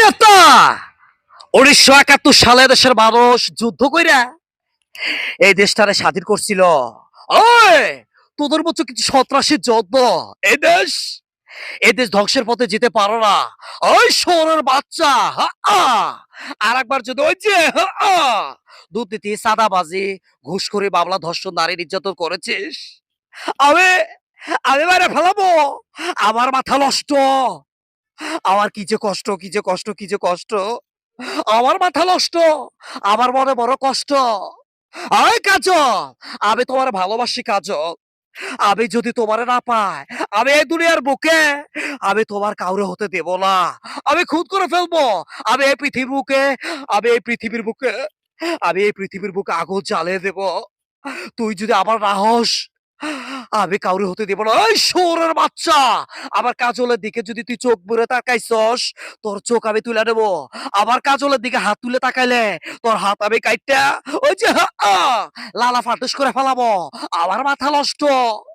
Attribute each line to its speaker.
Speaker 1: নেতা 1971 সালে দেশের মানুষ যুদ্ধ কইরা এই দেশটারে স্বাধীন করছিল। ওই তোদের মতো কিছু সন্ত্রাসী যোদ্ধ এই দেশ এই দেশ ধ্বংসের পথে যেতে পারো না। ওই শহরের বাচ্চা আর একবার যদি ওই যে দুর্নীতি চাঁদাবাজি ঘুষখোরি মামলা ধর্ষণ নারী নির্যাতন করেছিস, আমি আমি মারা ফেলাবো। আমার মাথা নষ্ট, আমার কি যে কষ্ট, কি যে কষ্ট, কি যে কষ্ট। আমার মাথা নষ্ট, আমার মনে বড় কষ্ট। আয় কাজল, আমি তোমার ভালোবাসি কাজল। আমি যদি তোমারে না পাই, আমি এই দুনিয়ার বুকে আমি তোমার কাউরে হতে দেব না। আমি খুন করে ফেলবো। আমি এই পৃথিবীর বুকে আমি এই পৃথিবীর বুকে আমি এই পৃথিবীর বুকে আগুন জ্বালিয়ে দেব। তুই যদি আমার না হস, আমি কাউরে হতে দেব না। ওই শুয়োরের বাচ্চা, আমার কাজলের দিকে যদি তুই চোখ বুড়ে তাকাইছস, তোর চোখ আমি তুলে নেব। আমার কাজলের দিকে হাত তুলে তাকাইলে তোর হাত আমি কাইটা ওই যে লালা ফাটুস করে ফেলাবো। আমার মাথা নষ্ট।